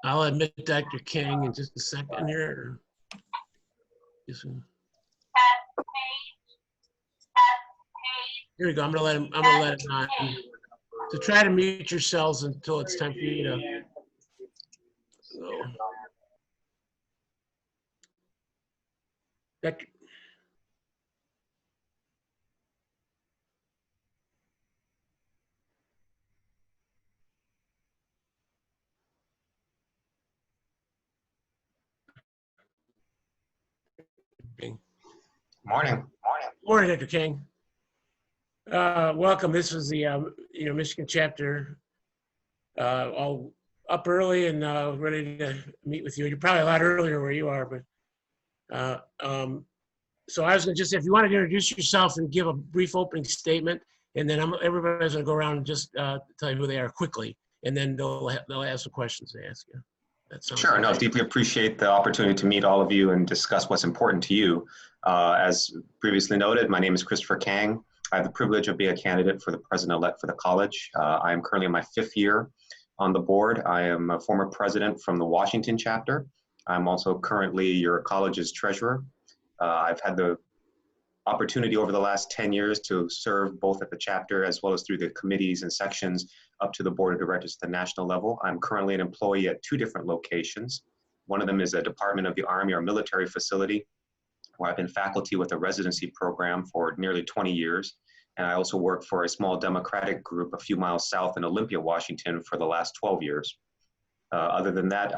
I'll admit Dr. Kang in just a second here. Here we go. I'm gonna let him on. So try to mute yourselves until it's time for you to go. Dr. Morning. Morning, Dr. King. Welcome. This was the Michigan chapter. All up early and ready to meet with you. You're probably a lot earlier where you are, but so I was gonna just, if you wanted to introduce yourself and give a brief opening statement, and then everybody's gonna go around and just tell you who they are quickly, and then they'll have some questions to ask you. Sure. No, deeply appreciate the opportunity to meet all of you and discuss what's important to you. As previously noted, my name is Christopher Kang. I have the privilege of being a candidate for the president-elect for the college. I am currently in my 5th year on the board. I am a former president from the Washington chapter. I'm also currently your college's treasurer. I've had the opportunity over the last 10 years to serve both at the chapter as well as through the committees and sections up to the board of directors at the national level. I'm currently an employee at 2 different locations. One of them is a Department of the Army or military facility, where I've been faculty with a residency program for nearly 20 years. And I also work for a small Democratic group a few miles south in Olympia, Washington for the last 12 years. Other than that,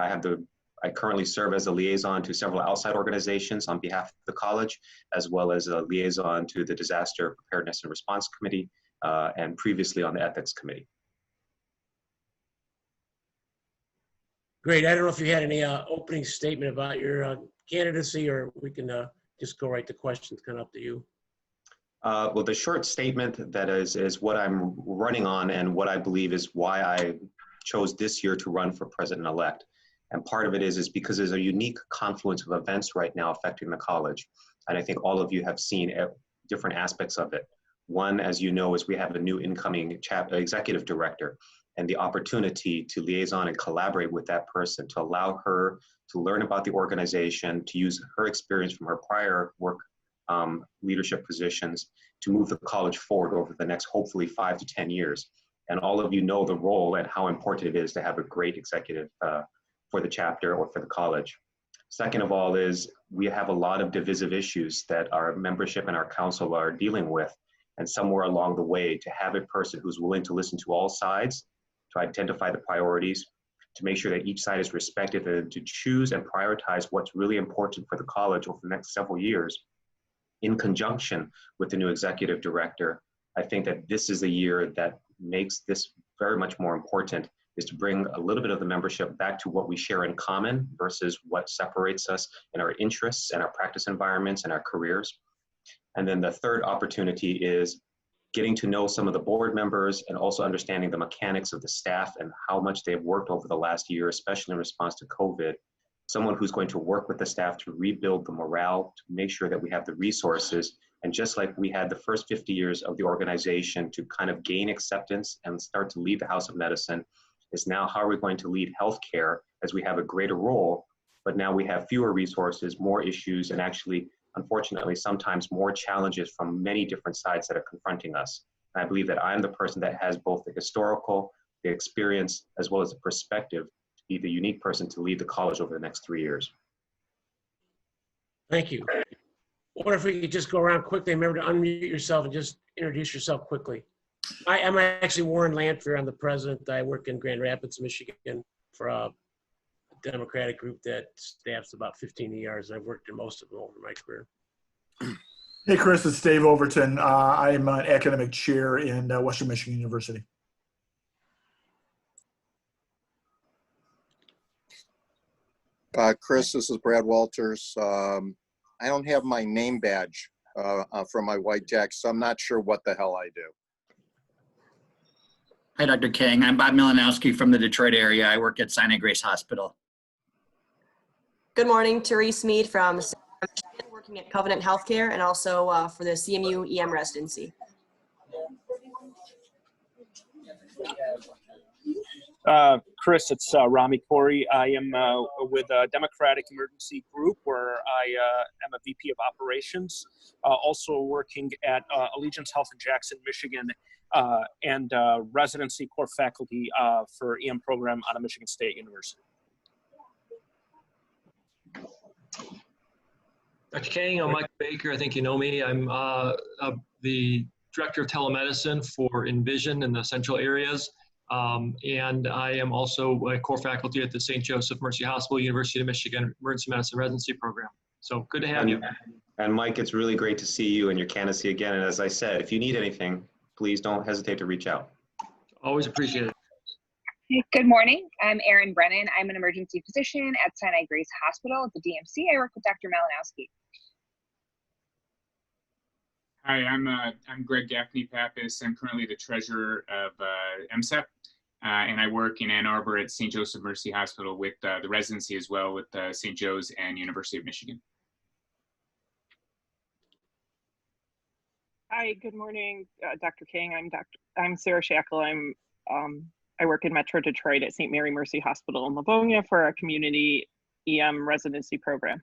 I currently serve as a liaison to several outside organizations on behalf of the college, as well as a liaison to the Disaster Preparedness and Response Committee, and previously on the Ethics Committee. Great. I don't know if you had any opening statement about your candidacy, or we can just go right to questions, kind of up to you. Well, the short statement that is what I'm running on and what I believe is why I chose this year to run for president-elect. And part of it is because there's a unique confluence of events right now affecting the college. And I think all of you have seen different aspects of it. One, as you know, is we have a new incoming executive director, and the opportunity to liaison and collaborate with that person to allow her to learn about the organization, to use her experience from her prior work leadership positions to move the college forward over the next, hopefully, 5 to 10 years. And all of you know the role and how important it is to have a great executive for the chapter or for the college. Second of all is we have a lot of divisive issues that our membership and our council are dealing with. And somewhere along the way, to have a person who's willing to listen to all sides, to identify the priorities, to make sure that each side is respected, and to choose and prioritize what's really important for the college over the next several years, in conjunction with the new executive director. I think that this is the year that makes this very much more important, is to bring a little bit of the membership back to what we share in common versus what separates us in our interests and our practice environments and our careers. And then the third opportunity is getting to know some of the board members and also understanding the mechanics of the staff and how much they've worked over the last year, especially in response to COVID. Someone who's going to work with the staff to rebuild the morale, to make sure that we have the resources. And just like we had the first 50 years of the organization to kind of gain acceptance and start to lead the House of Medicine, is now how are we going to lead healthcare as we have a greater role, but now we have fewer resources, more issues, and actually, unfortunately, sometimes more challenges from many different sides that are confronting us. And I believe that I'm the person that has both the historical, the experience, as well as the perspective to be the unique person to lead the college over the next 3 years. Thank you. I wonder if we could just go around quickly. Remember to unmute yourself and just introduce yourself quickly. I'm actually Warren Lanphier. I'm the president. I work in Grand Rapids, Michigan for a Democratic group that staffs about 15 ERs. I've worked in most of them over my career. Hey, Chris, it's Dave Overton. I'm an academic chair in Western Michigan University. Chris, this is Brad Walters. I don't have my name badge from my white jacket, so I'm not sure what the hell I do. Hi, Dr. King. I'm Bob Milanowski from the Detroit area. I work at Sinai Grace Hospital. Good morning, Therese Mead from Michigan, working at Covenant Healthcare and also for the CMU EM residency. Chris, it's Rami Corey. I am with a Democratic Emergency Group where I am a VP of Operations, also working at Allegiance Health in Jackson, Michigan, and residency core faculty for EM program out of Michigan State University. Dr. Kang, I'm Mike Baker. I think you know me. I'm the Director of Telemedicine for Envision in the central areas. And I am also a core faculty at the St. Joseph Mercy Hospital, University of Michigan Emergency Medicine Residency Program. So good to have you. And Mike, it's really great to see you and your candidacy again. And as I said, if you need anything, please don't hesitate to reach out. Always appreciate it. Good morning. I'm Erin Brennan. I'm an emergency physician at Sinai Grace Hospital at the DMC. I work with Dr. Malinowski. Hi, I'm Greg Gaffney Pappas. I'm currently the treasurer of MCEP, and I work in Ann Arbor at St. Joseph Mercy Hospital with the residency as well with St. Joe's and University of Michigan. Hi, good morning, Dr. Kang. I'm Sarah Shackle. I work in Metro Detroit at St. Mary Mercy Hospital in Livonia for a community EM residency program.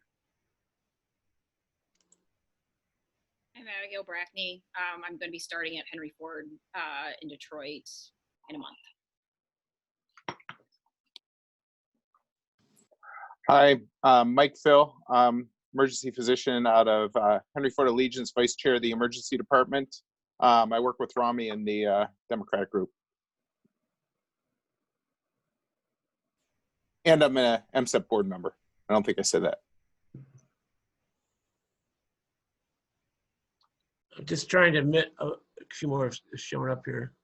I'm Abigail Brackney. I'm going to be starting at Henry Ford in Detroit in a month. Hi, Mike Phil, emergency physician out of Henry Ford Allegiance, vice chair of the emergency department. I work with Rami in the Democratic group. And I'm an MCEP board member. I don't think I said that. I'm just trying to admit a few more showing up here.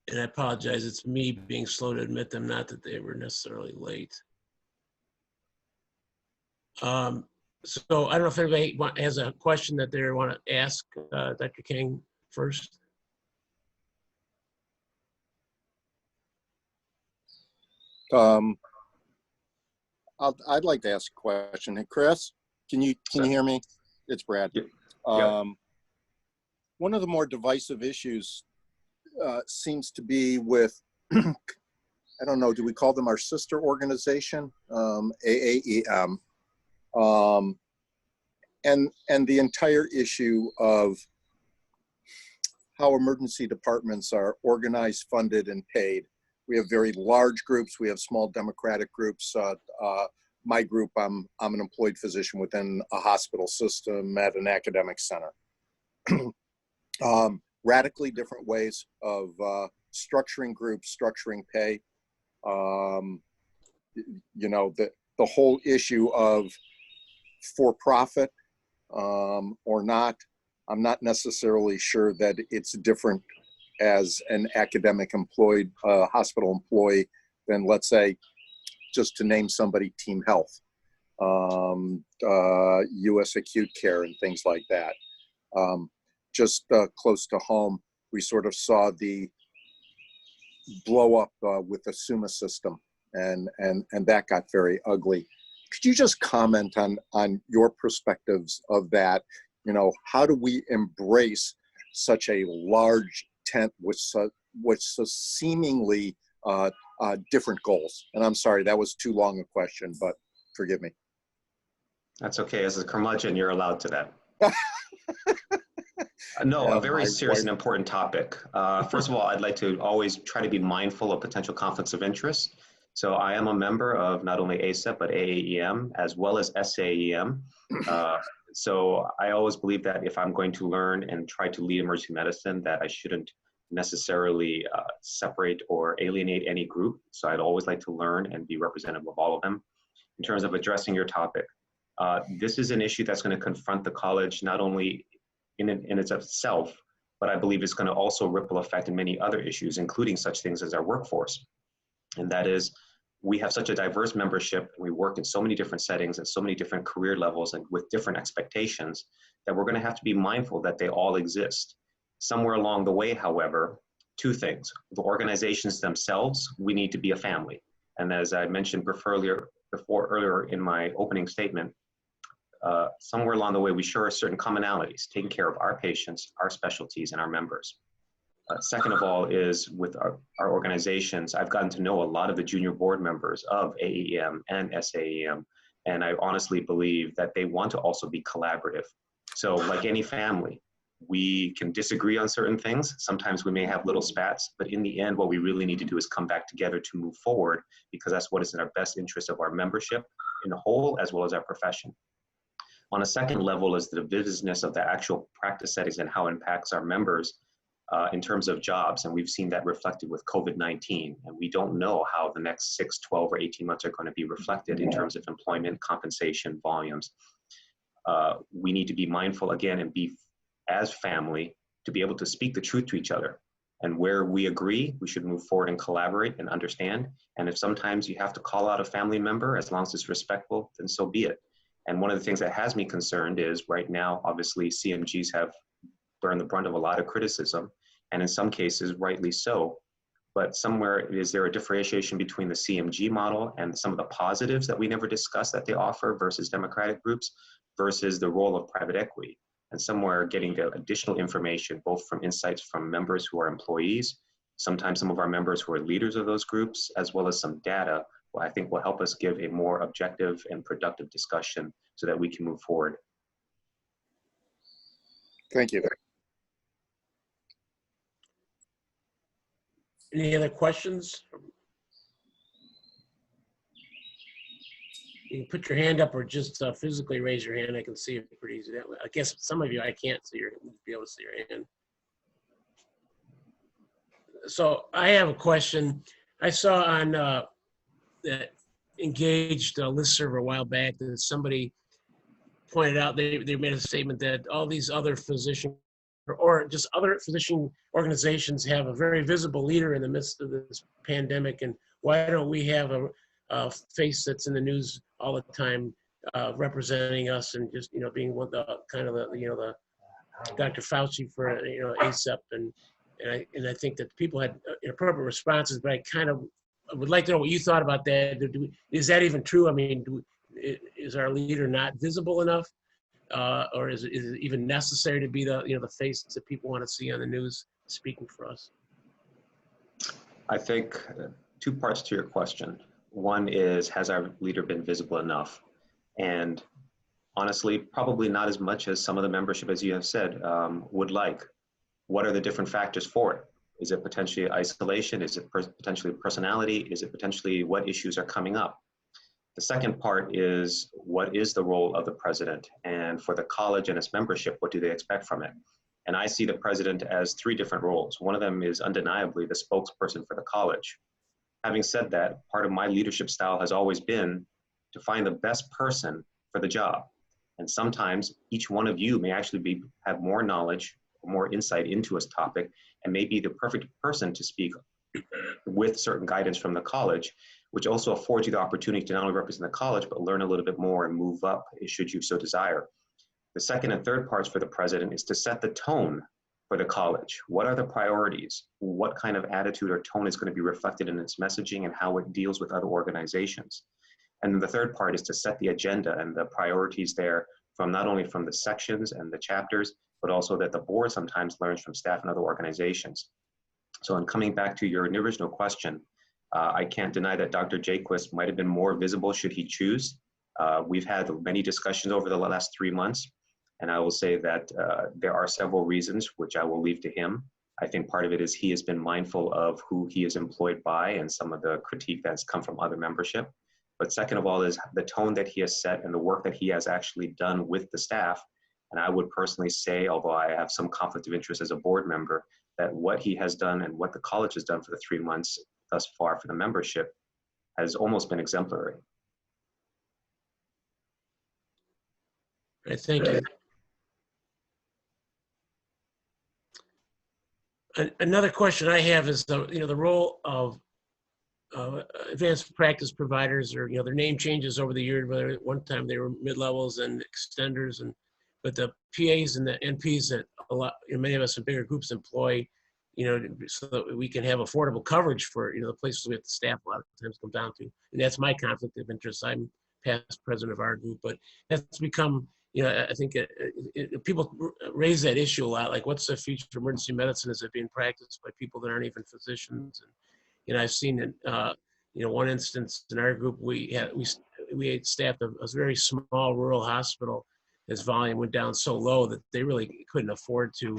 And I apologize, it's me being slow to admit them, not that they were necessarily late. So I don't know if anybody has a question that they want to ask Dr. Kang first. I'd like to ask a question. Hey, Chris, can you hear me? It's Brad. Yep. One of the more divisive issues seems to be with, I don't know, do we call them our sister organization, AAEM, and the entire issue of how emergency departments are organized, funded, and paid. We have very large groups. We have small democratic groups. My group, I'm an employed physician within a hospital system at an academic center. Radically different ways of structuring groups, structuring pay. You know, the whole issue of for-profit or not, I'm not necessarily sure that it's different as an academic employed hospital employee than, let's say, just to name somebody, Team Health, US Acute Care and things like that. Just close to home, we sort of saw the blow up with the SUMA system, and that got very ugly. Could you just comment on your perspectives of that? You know, how do we embrace such a large tent with so seemingly different goals? And I'm sorry, that was too long a question, but forgive me. That's okay. As a curmudgeon, you're allowed to that. No, a very serious and important topic. First of all, I'd like to always try to be mindful of potential conflicts of interest. So I am a member of not only ACEP, but AAEM, as well as SAEM. So I always believe that if I'm going to learn and try to lead emergency medicine, that I shouldn't necessarily separate or alienate any group. So I'd always like to learn and be representative of all of them. In terms of addressing your topic, this is an issue that's going to confront the college not only in itself, but I believe it's going to also ripple effect in many other issues, including such things as our workforce. And that is, we have such a diverse membership, and we work in so many different settings and so many different career levels and with different expectations that we're going to have to be mindful that they all exist. Somewhere along the way, however, two things. The organizations themselves, we need to be a family. And as I mentioned earlier, before earlier in my opening statement, somewhere along the way, we share certain commonalities, taking care of our patients, our specialties, and our members. Second of all is with our organizations, I've gotten to know a lot of the junior board members of AEM and SAEM, and I honestly believe that they want to also be collaborative. So like any family, we can disagree on certain things. Sometimes we may have little spats, but in the end, what we really need to do is come back together to move forward, because that's what is in our best interest of our membership in the whole, as well as our profession. On a second level is the business of the actual practice settings and how it impacts our members in terms of jobs. And we've seen that reflected with COVID-19. And we don't know how the next 6, 12, or 18 months are going to be reflected in terms of employment, compensation, volumes. We need to be mindful again and be as family to be able to speak the truth to each other. And where we agree, we should move forward and collaborate and understand. And if sometimes you have to call out a family member, as long as it's respectful, then so be it. And one of the things that has me concerned is right now, obviously, CMGs have burned the brunt of a lot of criticism, and in some cases, rightly so. But somewhere, is there a differentiation between the CMG model and some of the positives that we never discussed that they offer versus democratic groups versus the role of private equity? And somewhere getting the additional information, both from insights from members who are employees, sometimes some of our members who are leaders of those groups, as well as some data, I think will help us give a more objective and productive discussion so that we can move forward. Thank you. Any other questions? You can put your hand up or just physically raise your hand. I can see it pretty easy that way. I guess some of you, I can't see be able to see your hand. So I have a question. I saw on that Engaged listserv a while back that somebody pointed out, they made a statement that all these other physician or just other physician organizations have a very visible leader in the midst of this pandemic, and why don't we have a face that's in the news all the time representing us and just being one the kind of the Dr. Fauci for ACEP, and I think that people had appropriate responses, but I would like to know what you thought about that. Is that even true? I mean, is our leader not visible enough, or is it even necessary to be the face that people want to see on the news speaking for us? I think two parts to your question. One is, has our leader been visible enough? And honestly, probably not as much as some of the membership, as you have said, would like. What are the different factors for it? Is it potentially isolation? Is it potentially personality? Is it potentially what issues are coming up? The second part is, what is the role of the president? And for the college and its membership, what do they expect from it? And I see the president as 3 different roles. One of them is undeniably the spokesperson for the college. Having said that, part of my leadership style has always been to find the best person for the job. And sometimes each one of you may actually have more knowledge, more insight into a topic, and may be the perfect person to speak with certain guidance from the college, which also affords you the opportunity to not only represent the college, but learn a little bit more and move up should you so desire. The second and third parts for the president is to set the tone for the college. What are the priorities? What kind of attitude or tone is going to be reflected in its messaging and how it deals with other organizations? And then the third part is to set the agenda and the priorities there from not only from the sections and the chapters, but also that the board sometimes learns from staff and other organizations. So in coming back to your original question, I can't deny that Dr. Jaquist might have been more visible should he choose. We've had many discussions over the last 3 months, and I will say that there are several reasons, which I will leave to him. I think part of it is he has been mindful of who he is employed by and some of the critique that's come from other membership. But second of all is the tone that he has set and the work that he has actually done with the staff. And I would personally say, although I have some conflict of interest as a board member, that what he has done and what the college has done for the 3 months thus far for the membership has almost been exemplary. Right, thank you. Another question I have is the role of advanced practice providers, or their name changes over the years. Whether at one time they were mid-levels and extenders, but the PAs and the NPs that many of us in bigger groups employ, you know, so that we can have affordable coverage for, you know, the places we have to staff a lot of times come down to. And that's my conflict of interest. I'm past president of our group, but that's become, you know, I think people raise that issue a lot. Like, what's the future of emergency medicine? Is it being practiced by people that aren't even physicians? And, you know, I've seen it, you know, one instance in our group, we had staffed a very small rural hospital. His volume went down so low that they really couldn't afford to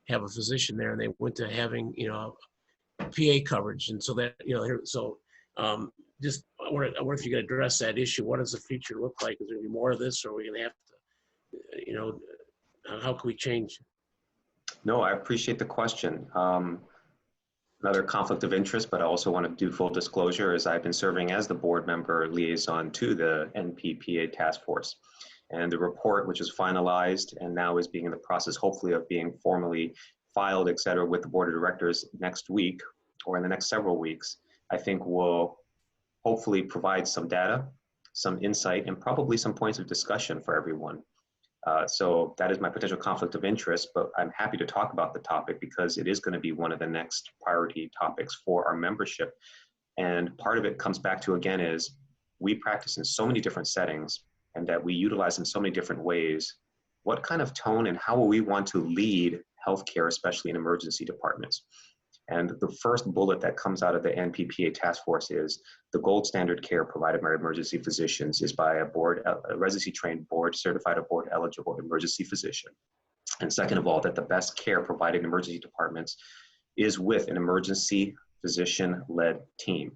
have a physician there, and they went to having, you know, PA coverage. And so that, you know, so just I wonder if you could address that issue. What does the future look like? Is there gonna be more of this, or are we gonna have to, you know, how can we change? No, I appreciate the question. Another conflict of interest, but I also want to do full disclosure, is I've been serving as the board member liaison to the NPPA task force. And the report, which is finalized and now is being in the process, hopefully, of being formally filed, et cetera, with the board of directors next week or in the next several weeks, I think will hopefully provide some data, some insight, and probably some points of discussion for everyone. So that is my potential conflict of interest, but I'm happy to talk about the topic because it is going to be one of the next priority topics for our membership. And part of it comes back to, again, is we practice in so many different settings and that we utilize in so many different ways. What kind of tone and how will we want to lead healthcare, especially in emergency departments? And the first bullet that comes out of the NPPA task force is the gold standard care provided by emergency physicians is by a residency trained board certified or board eligible emergency physician. And second of all, that the best care provided in emergency departments is with an emergency physician led team.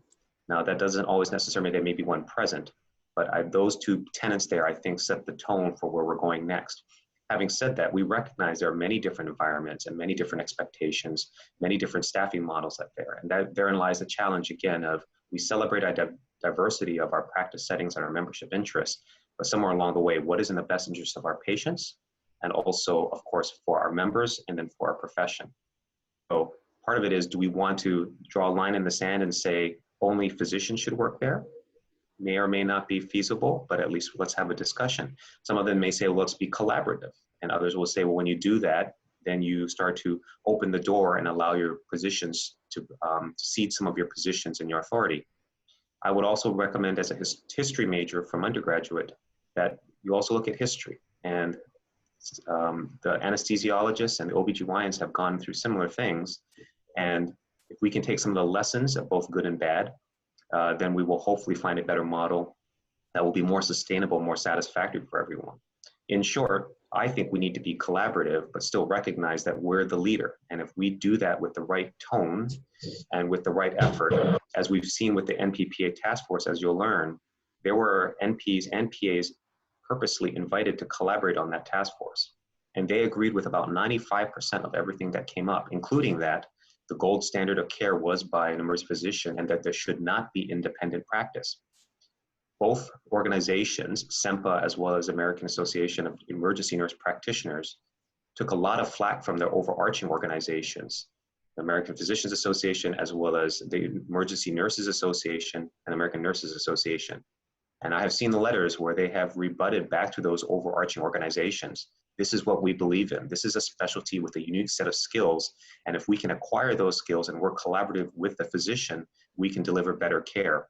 Now that doesn't always necessarily mean there may be one present, but those two tenets there, I think, set the tone for where we're going next. Having said that, we recognize there are many different environments and many different expectations, many different staffing models out there. And therein lies the challenge, again, of we celebrate our diversity of our practice settings and our membership interests, but somewhere along the way, what is in the best interest of our patients? And also, of course, for our members and then for our profession. So part of it is, do we want to draw a line in the sand and say only physicians should work there? May or may not be feasible, but at least let's have a discussion. Some of them may say, well, let's be collaborative. And others will say, well, when you do that, then you start to open the door and allow your positions to cede some of your positions and your authority. I would also recommend, as a history major from undergraduate, that you also look at history. And the anesthesiologists and the OBGYNs have gone through similar things. And if we can take some of the lessons of both good and bad, then we will hopefully find a better model that will be more sustainable, more satisfactory for everyone. In short, I think we need to be collaborative, but still recognize that we're the leader. And if we do that with the right tone and with the right effort, as we've seen with the NPPA task force, as you'll learn, there were NPs and PAs purposely invited to collaborate on that task force. And they agreed with about 95% of everything that came up, including that the gold standard of care was by an emergency physician and that there should not be independent practice. Both organizations, SEMPA as well as American Association of Emergency Nurse Practitioners, took a lot of flack from their overarching organizations, the American Physicians Association as well as the Emergency Nurses Association and American Nurses Association. And I have seen the letters where they have rebutted back to those overarching organizations. This is what we believe in. This is a specialty with a unique set of skills. And if we can acquire those skills and work collaborative with the physician, we can deliver better care.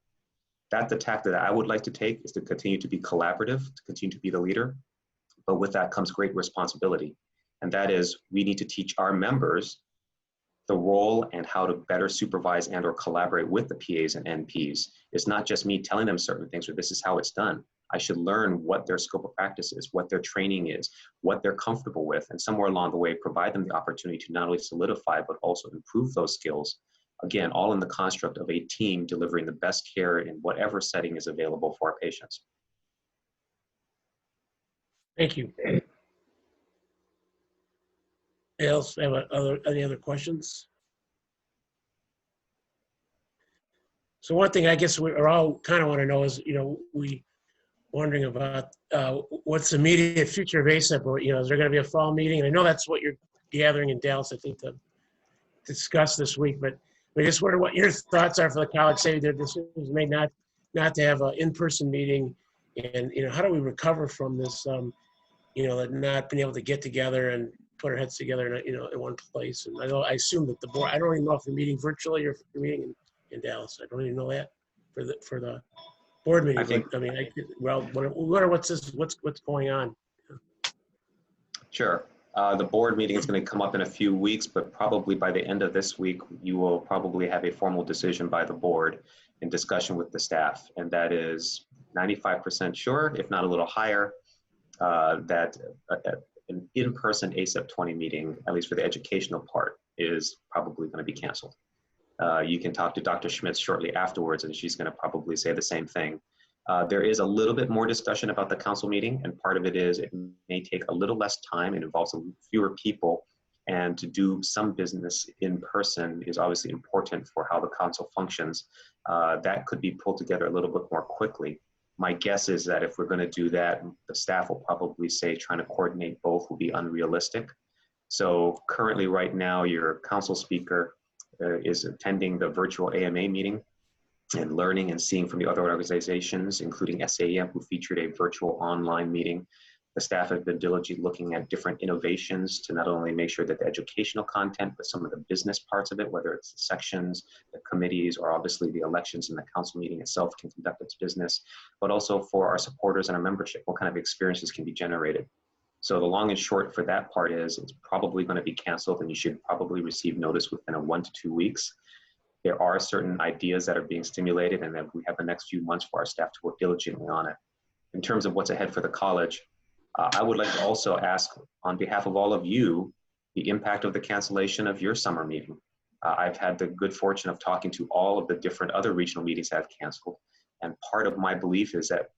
That's the tack that I would like to take, is to continue to be collaborative, to continue to be the leader. But with that comes great responsibility. And that is, we need to teach our members the role and how to better supervise and or collaborate with the PAs and NPs. It's not just me telling them certain things or this is how it's done. I should learn what their scope of practice is, what their training is, what they're comfortable with, and somewhere along the way, provide them the opportunity to not only solidify, but also improve those skills. Again, all in the construct of a team delivering the best care in whatever setting is available for our patients. Thank you. Else have any other questions? So one thing I guess we're all kind of want to know is, we wondering about what's the immediate future of ACEP, or, is there going to be a fall meeting? And I know that's what you're gathering in Dallas, I think, to discuss this week, but I just wonder what your thoughts are for the college, say their decisions made not to have an in-person meeting, and, how do we recover from this, not being able to get together and put our heads together in, in one place. And I assume that the board, I don't even know if they're meeting virtually or if they're meeting in Dallas. I don't even know that for the board meeting. I think, but, I mean, what's going on? sure. The board meeting is going to come up in a few weeks, but probably by the end of this week, you will probably have a formal decision by the board in discussion with the staff. And that is 95% sure, if not a little higher, that an in-person ACEP 20 meeting, at least for the educational part, is probably going to be canceled. You can talk to Dr. Schmitz shortly afterwards, and she's going to probably say the same thing. There is a little bit more discussion about the council meeting, and part of it is it may take a little less time. It involves fewer people, and to do some business in person is obviously important for how the council functions. That could be pulled together a little bit more quickly. My guess is that if we're going to do that, the staff will probably say trying to coordinate both will be unrealistic. So currently right now, your council speaker is attending the virtual AMA meeting and learning and seeing from the other organizations, including SAEM, who featured a virtual online meeting. The staff have been diligently looking at different innovations to not only make sure that the educational content, but some of the business parts of it, whether it's the sections, the committees, or obviously the elections and the council meeting itself can conduct its business, but also for our supporters and our membership, what kind of experiences can be generated. So the long and short for that part is it's probably going to be canceled, and you should probably receive notice within 1 to 2 weeks. There are certain ideas that are being stimulated, and then we have the next few months for our staff to work diligently on it. In terms of what's ahead for the college, I would like to also ask on behalf of all of you, the impact of the cancellation of your summer meeting. I've had the good fortune of talking to all of the different other regional meetings that have canceled. And part of my belief is that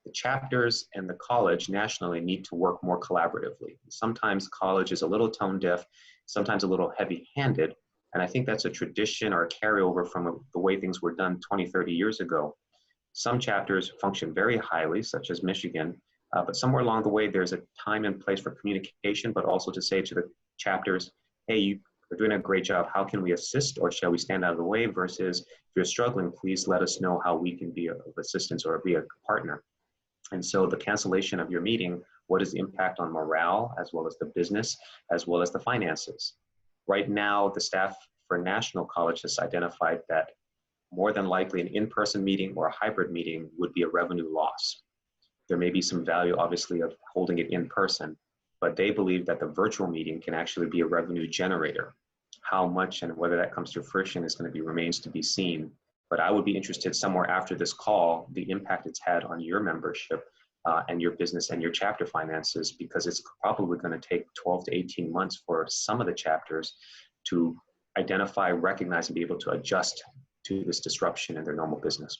the chapters and the college nationally need to work more collaboratively. Sometimes college is a little tone deaf, sometimes a little heavy handed. And I think that's a tradition or a carryover from the way things were done 20, 30 years ago. Some chapters function very highly, such as Michigan, but somewhere along the way, there's a time and place for communication, but also to say to the chapters, hey, you're doing a great job. How can we assist, or shall we stand out of the way? Versus, if you're struggling, please let us know how we can be of assistance or be a partner. And so the cancellation of your meeting, what is the impact on morale, as well as the business, as well as the finances? Right now, the staff for National College has identified that more than likely an in-person meeting or a hybrid meeting would be a revenue loss. There may be some value, obviously, of holding it in person, but they believe that the virtual meeting can actually be a revenue generator. How much and whether that comes to fruition is going to remains to be seen. But I would be interested somewhere after this call, the impact it's had on your membership and your business and your chapter finances, because it's probably going to take 12 to 18 months for some of the chapters to identify, recognize, and be able to adjust to this disruption in their normal business.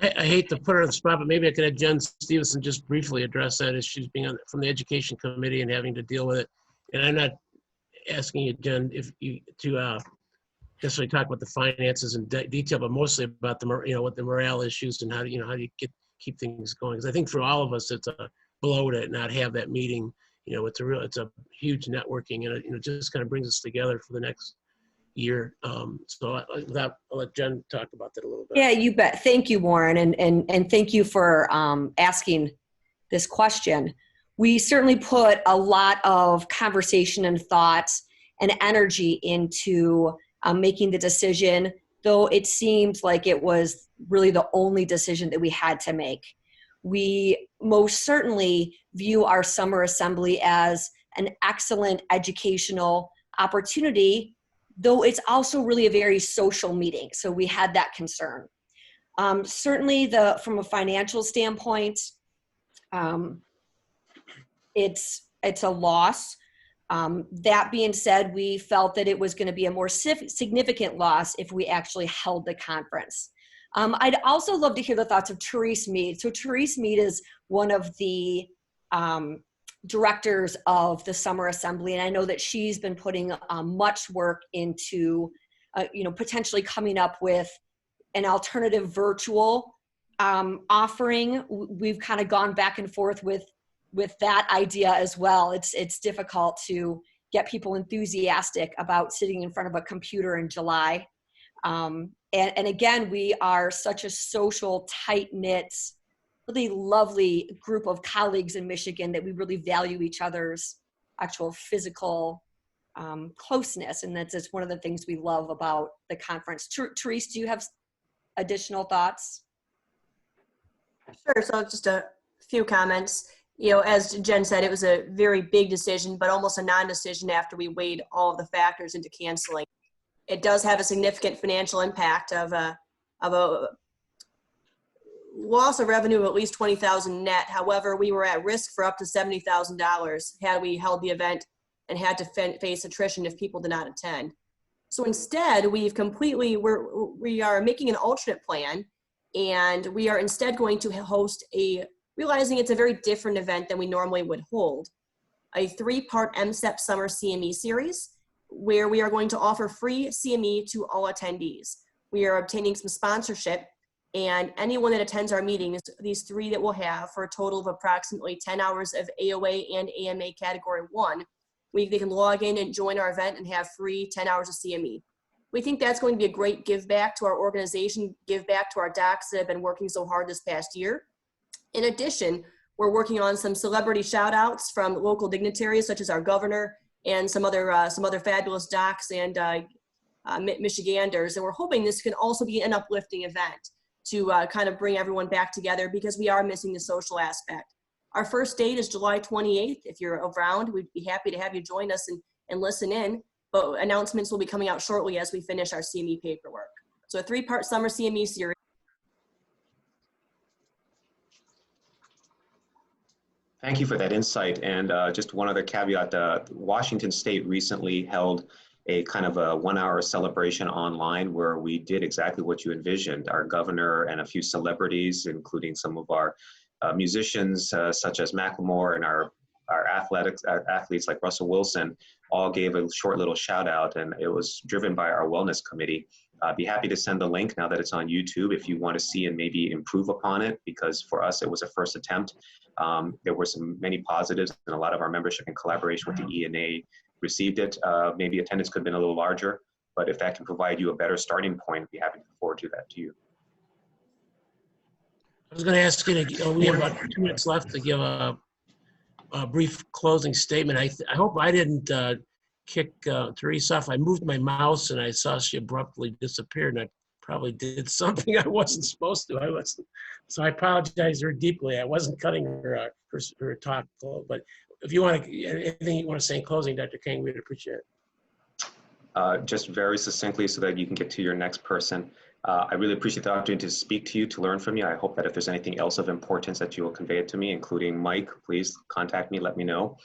I hate to put her on the spot, but maybe I could have Jen Stevenson just briefly address that as she's being from the education committee and having to deal with it. And I'm not asking you, Jen, if you to necessarily talk about the finances in detail, but mostly about the what the morale issues and how do how do you keep things going? Because I think for all of us, it's a blow to not have that meeting. It's a huge networking, and it just kind of brings us together for the next year. So I'll let Jen talk about that a little bit. Yeah, you bet. Thank you, Warren. And thank you for asking this question. We certainly put a lot of conversation and thoughts and energy into making the decision, though it seems like it was really the only decision that we had to make. We most certainly view our summer assembly as an excellent educational opportunity, though it's also really a very social meeting. So we had that concern. Certainly from a financial standpoint, it's a loss. That being said, we felt that it was going to be a more significant loss if we actually held the conference. I'd also love to hear the thoughts of Therese Mead. So Therese Mead is one of the directors of the Summer Assembly, and I know that she's been putting much work into, potentially coming up with an alternative virtual offering. We've kind of gone back and forth with that idea as well. It's difficult to get people enthusiastic about sitting in front of a computer in July. And again, we are such a social, tight-knit really lovely group of colleagues in Michigan that we really value each other's actual physical closeness. And that's just one of the things we love about the conference. Therese, do you have additional thoughts? Sure. So just a few comments. You know, as Jen said, it was a very big decision, but almost a non-decision after we weighed all of the factors into canceling. It does have a significant financial impact of a loss of revenue of at least $20,000 net. However, we were at risk for up to $70,000 had we held the event and had to face attrition if people did not attend. So instead, we are making an alternate plan, and we are instead going to host realizing it's a very different event than we normally would hold, a 3-part MCEP Summer CME series, where we are going to offer free CME to all attendees. We are obtaining some sponsorship, and anyone that attends our meetings, these 3 that we'll have, for a total of approximately 10 hours of AOA and AMA Category 1, they can log in and join our event and have free 10 hours of CME. We think that's going to be a great give back to our organization, give back to our docs that have been working so hard this past year. In addition, we're working on some celebrity shout outs from local dignitaries such as our governor and some other fabulous docs and Michiganders. And we're hoping this can also be an uplifting event to kind of bring everyone back together, because we are missing the social aspect. Our first date is July 28th. If you're around, we'd be happy to have you join us and listen in. But announcements will be coming out shortly as we finish our CME paperwork. So a 3-part summer CME series. Thank you for that insight. And just one other caveat, Washington State recently held a kind of a 1-hour celebration online where we did exactly what you envisioned. Our governor and a few celebrities, including some of our musicians such as Macklemore, and our athletes like Russell Wilson, all gave a short little shout out, and it was driven by our wellness committee. I'd be happy to send the link now that it's on YouTube if you want to see and maybe improve upon it, because for us it was a first attempt. There were many positives, and a lot of our membership in collaboration with the ENA received it. Maybe attendance could have been a little larger, but if that can provide you a better starting point, I'd be happy to forward that to you. I was going to ask you to, we have about 2 minutes left to give a brief closing statement. I hope I didn't kick Therese off. I moved my mouse and I saw she abruptly disappeared, and I probably did something I wasn't supposed to. So I apologize her deeply. I wasn't cutting her talk, but if you want to, anything you want to say in closing, Dr. Kang, we'd appreciate it. Just very succinctly so that you can get to your next person. I really appreciate the opportunity to speak to you, to learn from you. I hope that if there's anything else of importance that you will convey it to me, including Mike, please contact me, let me know.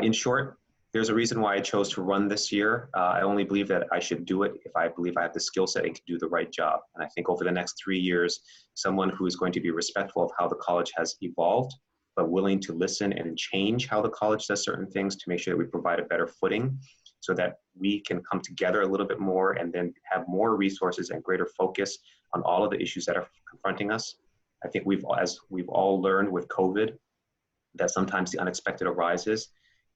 In short, there's a reason why I chose to run this year. I only believe that I should do it if I believe I have the skill set and can do the right job. And I think over the next 3 years, someone who is going to be respectful of how the college has evolved, but willing to listen and change how the college does certain things to make sure that we provide a better footing, so that we can come together a little bit more and then have more resources and greater focus on all of the issues that are confronting us. I think as we've all learned with COVID, that sometimes the unexpected arises,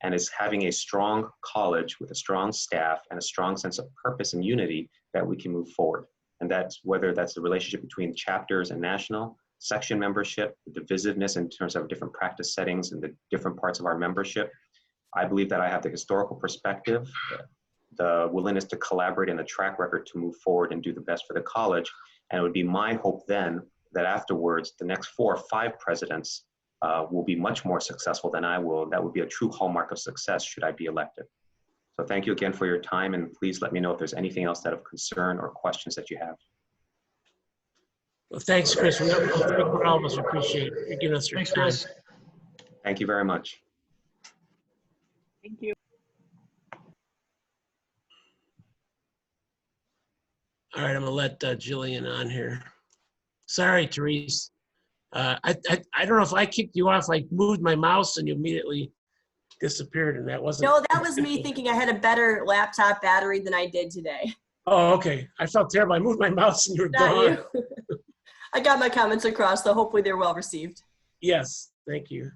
and it's having a strong college with a strong staff and a strong sense of purpose and unity that we can move forward. And that's whether that's the relationship between chapters and national, section membership, the divisiveness in terms of different practice settings and the different parts of our membership. I believe that I have the historical perspective, the willingness to collaborate, and the track record to move forward and do the best for the college. And it would be my hope then that afterwards, the next 4 or 5 presidents will be much more successful than I will. That would be a true hallmark of success should I be elected. So thank you again for your time, and please let me know if there's anything else that of concern or questions that you have. Well, thanks, Chris. We all of us appreciate you giving us your time. Chris. Thank you very much. Thank you. All right, I'm gonna let Jillian on here. Sorry, Therese. I don't know if I kicked you off. I moved my mouse and you immediately disappeared, and that wasn't. No, that was me thinking I had a better laptop battery than I did today. Oh, okay. I felt terrible. I moved my mouse and you were gone. You. I got my comments across, so hopefully they're well received. Yes, thank you.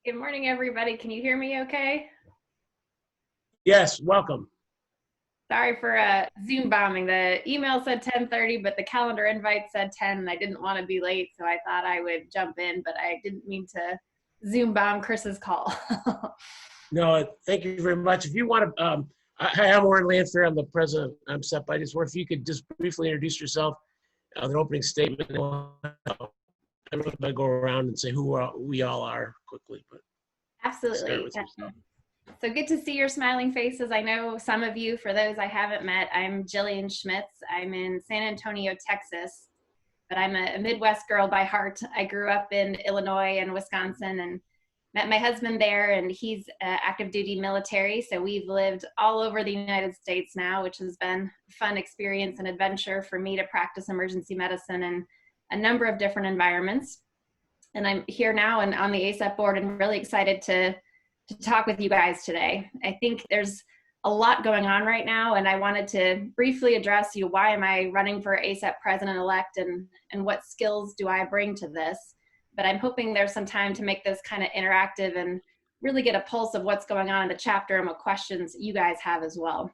Good morning, everybody. Can you hear me okay? Yes, welcome. Sorry for Zoom bombing. The email said 10:30, but the calendar invite said 10, and I didn't want to be late, so I thought I would jump in, but I didn't mean to Zoom bomb Chris's call. No, thank you very much. If you want to, hi, I'm Warren Lanfear. I'm the president of MCEP. I just wonder if you could just briefly introduce yourself, an opening statement. I'm going to go around and say who we all are quickly. But Absolutely. So good to see your smiling faces. I know some of you, for those I haven't met, I'm Jillian Schmitz. I'm in San Antonio, Texas, but I'm a Midwest girl by heart. I grew up in Illinois and Wisconsin and met my husband there, and he's active duty military. So we've lived all over the United States now, which has been a fun experience and adventure for me to practice emergency medicine in a number of different environments. And I'm here now and on the ACEP board and really excited to talk with you guys today. I think there's a lot going on right now, and I wanted to briefly address why am I running for ACEP President-elect and what skills do I bring to this. But I'm hoping there's some time to make this kind of interactive and really get a pulse of what's going on in the chapter and what questions you guys have as well.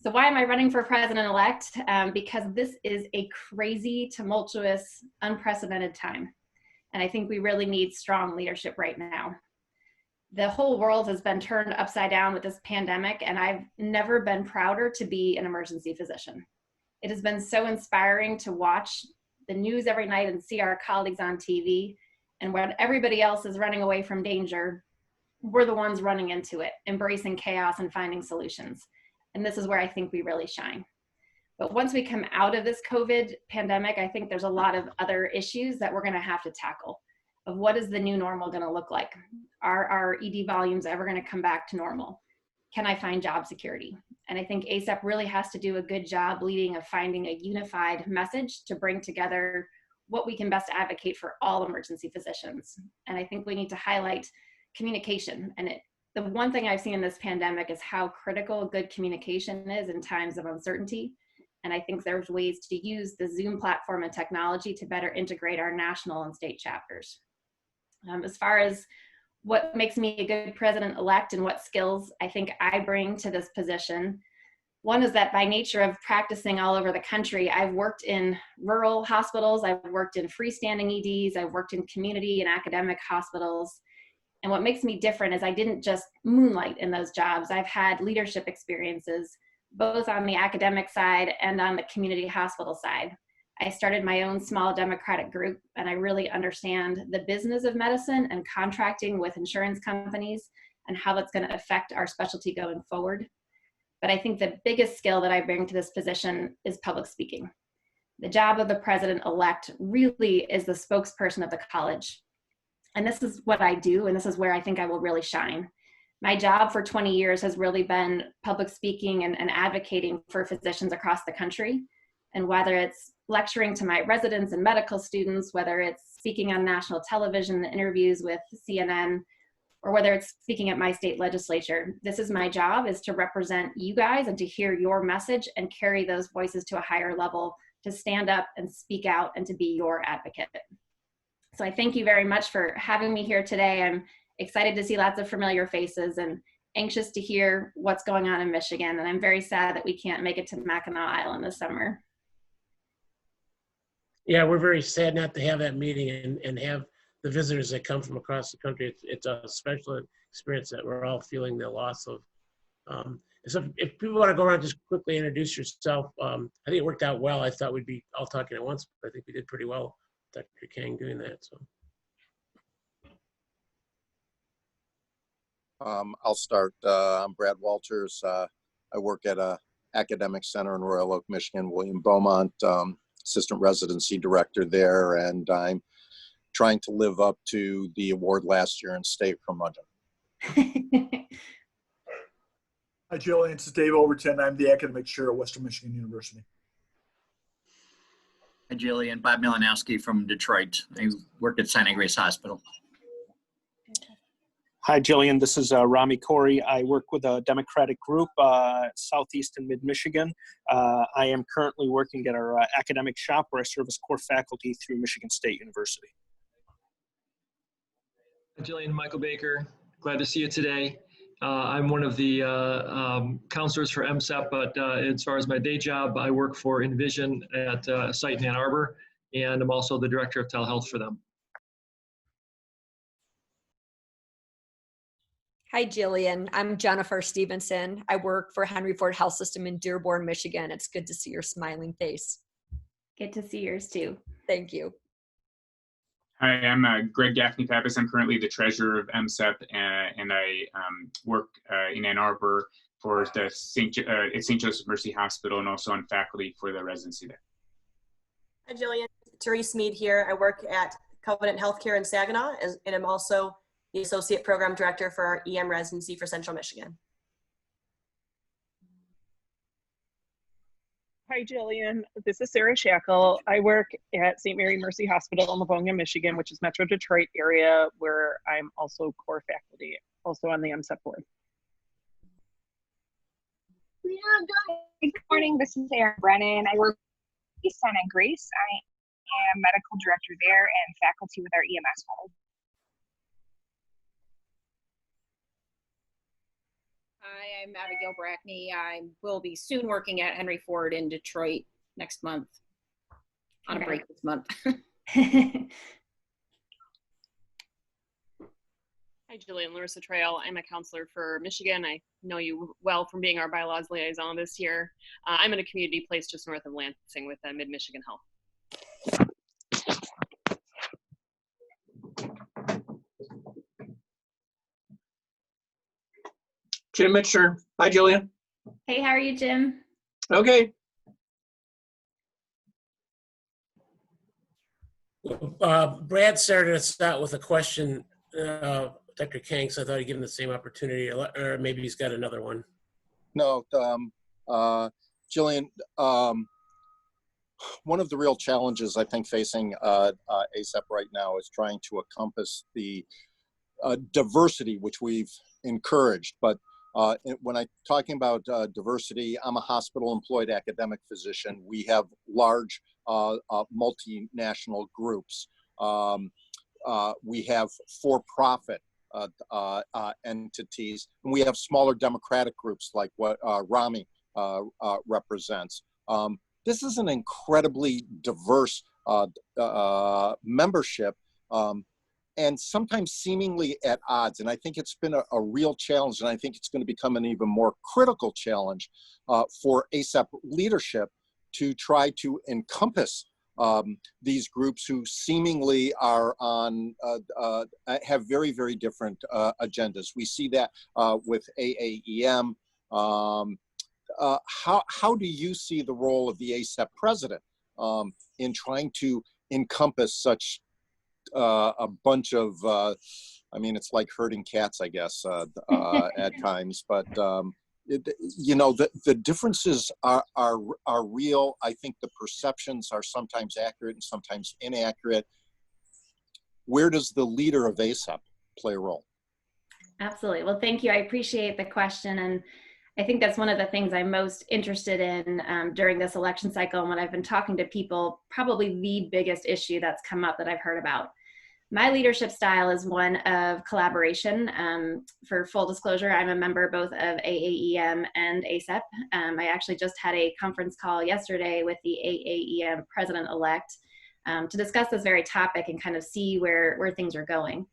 So why am I running for President-elect? Because this is a crazy, tumultuous, unprecedented time. And I think we really need strong leadership right now. The whole world has been turned upside down with this pandemic, and I've never been prouder to be an emergency physician. It has been so inspiring to watch the news every night and see our colleagues on TV, and when everybody else is running away from danger, we're the ones running into it, embracing chaos and finding solutions. And this is where I think we really shine. But once we come out of this COVID pandemic, I think there's a lot of other issues that we're going to have to tackle. Of what is the new normal going to look like? Are our ED volumes ever going to come back to normal? Can I find job security? And I think ACEP really has to do a good job leading of finding a unified message to bring together what we can best advocate for all emergency physicians. And I think we need to highlight communication. And the one thing I've seen in this pandemic is how critical good communication is in times of uncertainty. And I think there's ways to use the Zoom platform and technology to better integrate our national and state chapters. As far as what makes me a good president-elect and what skills I think I bring to this position, one is that by nature of practicing all over the country, I've worked in rural hospitals, I've worked in freestanding EDs, I've worked in community and academic hospitals. And what makes me different is I didn't just moonlight in those jobs. I've had leadership experiences, both on the academic side and on the community hospital side. I started my own small democratic group, and I really understand the business of medicine and contracting with insurance companies and how that's going to affect our specialty going forward. But I think the biggest skill that I bring to this position is public speaking. The job of the president-elect really is the spokesperson of the college. And this is what I do, and this is where I think I will really shine. My job for 20 years has really been public speaking and advocating for physicians across the country. And whether it's lecturing to my residents and medical students, whether it's speaking on national television, interviews with CNN, or whether it's speaking at my state legislature, this is my job, is to represent you guys and to hear your message and carry those voices to a higher level, to stand up and speak out and to be your advocate. So I thank you very much for having me here today. I'm excited to see lots of familiar faces and anxious to hear what's going on in Michigan. And I'm very sad that we can't make it to Mackinac Island this summer. Yeah, we're very sad not to have that meeting and have the visitors that come from across the country. It's a special experience that we're all feeling the loss of. So if people want to go around, just quickly introduce yourself. I think it worked out well. I thought we'd be all talking at once, but I think we did pretty well, Dr. Kang, doing that. So. I'll start. I'm Brad Walters. I work at a academic center in Royal Oak, Michigan, William Beaumont, assistant residency director there, and I'm trying to live up to the award last year and stay curmudgeon. Hi, Jillian. This is Dave Overton. I'm the academic chair at Western Michigan University. Hi, Jillian. Bob Milanowski from Detroit. I work at Sinai Grace Hospital. Hi, Jillian. This is Rami Corey. I work with a Democratic group, Southeast and Mid-Michigan. I am currently working at our academic shop where I serve as core faculty through Michigan State University. Jillian, Michael Baker. Glad to see you today. I'm one of the counselors for MCEP, but as far as my day job, I work for Envision at a site in Ann Arbor, and I'm also the director of telehealth for them. Hi, Jillian. I'm Jennifer Stevenson. I work for Henry Ford Health System in Dearborn, Michigan. It's good to see your smiling face. Good to see yours too. Thank you. Hi, I'm Greg Gaffney Pappas. I'm currently the treasurer of MCEP, and I work in Ann Arbor for the St. Joseph Mercy Hospital, and also on faculty for the residency there. Hi, Jillian. Therese Mead here. I work at Covenant Healthcare in Saginaw, and I'm also the associate program director for our EM residency for Central Michigan. Hi, Jillian. This is Sarah Jekyll. I work at St. Mary Mercy Hospital in Livonia, Michigan, which is Metro Detroit area, where I'm also core faculty, also on the MCEP board. Good morning. This is Erin Brennan. I work at St. Grace. I am medical director there and faculty with our EMS board. Hi, I'm Abigail Brackney. I will be soon working at Henry Ford in Detroit next month. On a break this month. Hi, Jillian. Larissa Trail. I'm a counselor for Michigan. I know you well from being our bylaws liaison this year. I'm in a community place just north of Lansing with Mid-Michigan Health. Jim Mitchell. Hi, Jillian. Hey, how are you, Jim? Okay. Brad started us out with a question, Dr. Kang, so I thought I'd give him the same opportunity, or maybe he's got another one. No, Jillian, one of the real challenges I think facing ACEP right now is trying to encompass the diversity which we've encouraged. But when I'm talking about diversity, I'm a hospital-employed academic physician. We have large multinational groups. We have for-profit entities, and we have smaller democratic groups like what Rami represents. This is an incredibly diverse membership, and sometimes seemingly at odds. And I think it's been a real challenge, and I think it's going to become an even more critical challenge for ACEP leadership to try to encompass these groups who seemingly are on, have very, very different agendas. We see that with AAEM. How do you see the role of the ACEP president in trying to encompass such a bunch of, I mean, it's like herding cats, I guess, at times, but you know, the differences are real. I think the perceptions are sometimes accurate and sometimes inaccurate. Where does the leader of ACEP play a role? Absolutely. Well, thank you. I appreciate the question. And I think that's one of the things I'm most interested in during this election cycle. And when I've been talking to people, probably the biggest issue that's come up that I've heard about. My leadership style is one of collaboration. For full disclosure, I'm a member both of AAEM and ACEP. I actually just had a conference call yesterday with the AAEM President-elect to discuss this very topic and kind of see where things are going.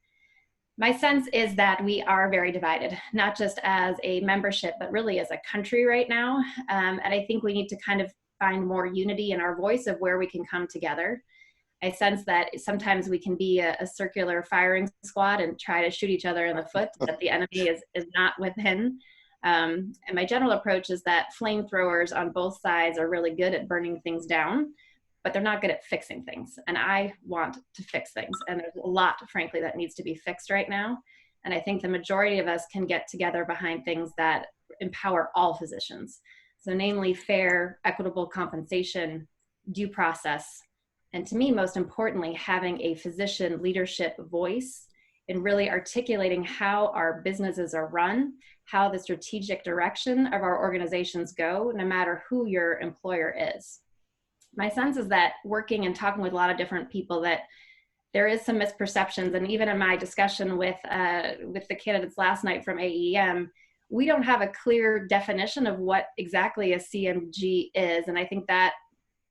My sense is that we are very divided, not just as a membership, but really as a country right now. And I think we need to kind of find more unity in our voice of where we can come together. I sense that sometimes we can be a circular firing squad and try to shoot each other in the foot, that the enemy is not within. And my general approach is that flamethrowers on both sides are really good at burning things down, but they're not good at fixing things. And I want to fix things. And there's a lot, frankly, that needs to be fixed right now. And I think the majority of us can get together behind things that empower all physicians. So namely fair, equitable compensation, due process, and to me, most importantly, having a physician leadership voice in really articulating how our businesses are run, how the strategic direction of our organizations go, no matter who your employer is. My sense is that working and talking with a lot of different people, that there is some misperceptions. And even in my discussion with the candidates last night from AEM, we don't have a clear definition of what exactly a CMG is. And I think that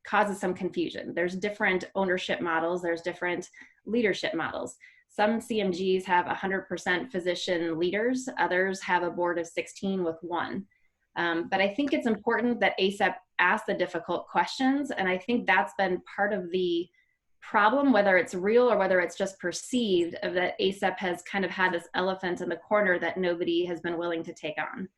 causes some confusion. There's different ownership models. There's different leadership models. Some CMGs have 100% physician leaders. Others have a board of 16 with one. But I think it's important that ACEP ask the difficult questions. And I think that's been part of the problem, whether it's real or whether it's just perceived, of that ACEP has kind of had this elephant in the corner that nobody has been willing to take on.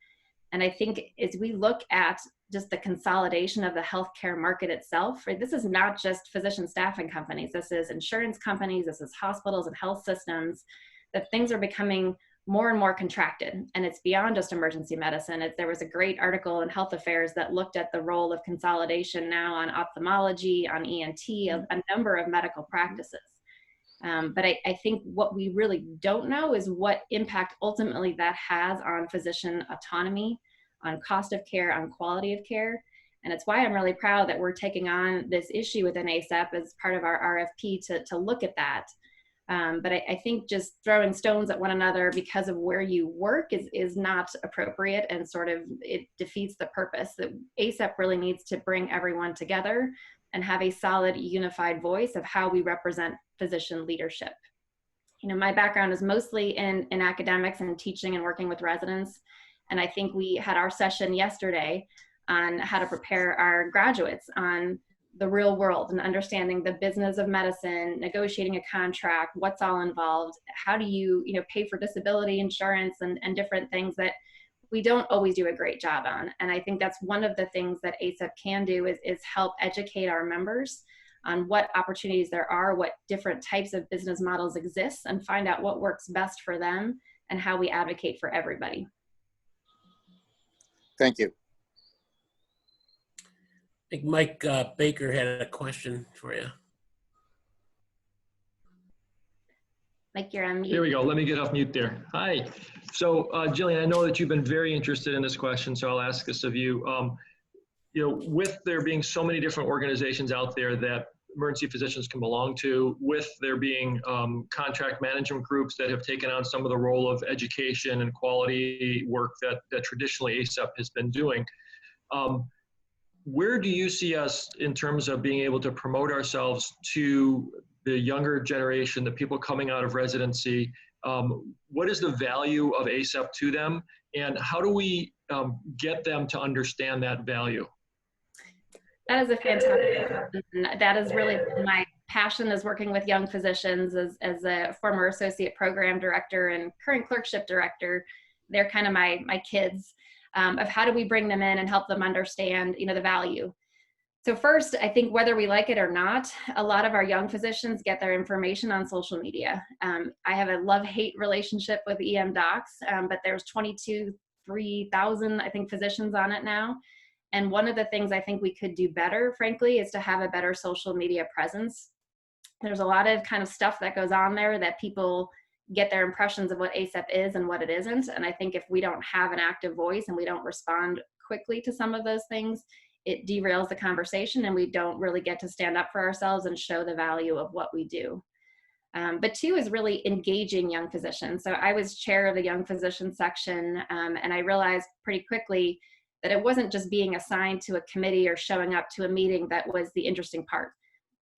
And I think as we look at just the consolidation of the healthcare market itself, right, this is not just physician staffing companies, this is insurance companies, this is hospitals and health systems, that things are becoming more and more contracted, and it's beyond just emergency medicine. There was a great article in Health Affairs that looked at the role of consolidation now on ophthalmology, on ENT, a number of medical practices. But I think what we really don't know is what impact ultimately that has on physician autonomy, on cost of care, on quality of care. And it's why I'm really proud that we're taking on this issue within ACEP as part of our RFP to look at that. But I think just throwing stones at one another because of where you work is not appropriate, and sort of it defeats the purpose. That ACEP really needs to bring everyone together and have a solid, unified voice of how we represent physician leadership. You know, my background is mostly in academics and teaching and working with residents. And I think we had our session yesterday on how to prepare our graduates on the real world and understanding the business of medicine, negotiating a contract, what's all involved, how do you pay for disability insurance and different things that we don't always do a great job on. And I think that's one of the things that ACEP can do is help educate our members on what opportunities there are, what different types of business models exist, and find out what works best for them and how we advocate for everybody. Thank you. I think Mike Baker had a question for you. Mike, you're on mute. Here we go. Let me get off mute there. Hi. So, Jillian, I know that you've been very interested in this question, so I'll ask this of you. With there being so many different organizations out there that emergency physicians can belong to, with there being contract management groups that have taken on some of the role of education and quality work that traditionally ACEP has been doing, where do you see us in terms of being able to promote ourselves to the younger generation, the people coming out of residency? What is the value of ACEP to them, and how do we get them to understand that value? That is a fantastic question. That is really my passion, is working with young physicians as a former associate program director and current clerkship director. They're kind of my kids. Of how do we bring them in and help them understand, the value. So first, I think whether we like it or not, a lot of our young physicians get their information on social media. I have a love-hate relationship with EM Docs, but there's 23,000, I think, physicians on it now. And one of the things I think we could do better, frankly, is to have a better social media presence. There's a lot of kind of stuff that goes on there that people get their impressions of what ACEP is and what it isn't. And I think if we don't have an active voice and we don't respond quickly to some of those things, it derails the conversation and we don't really get to stand up for ourselves and show the value of what we do. But two is really engaging young physicians. So I was chair of the young physician section, and I realized pretty quickly that it wasn't just being assigned to a committee or showing up to a meeting that was the interesting part.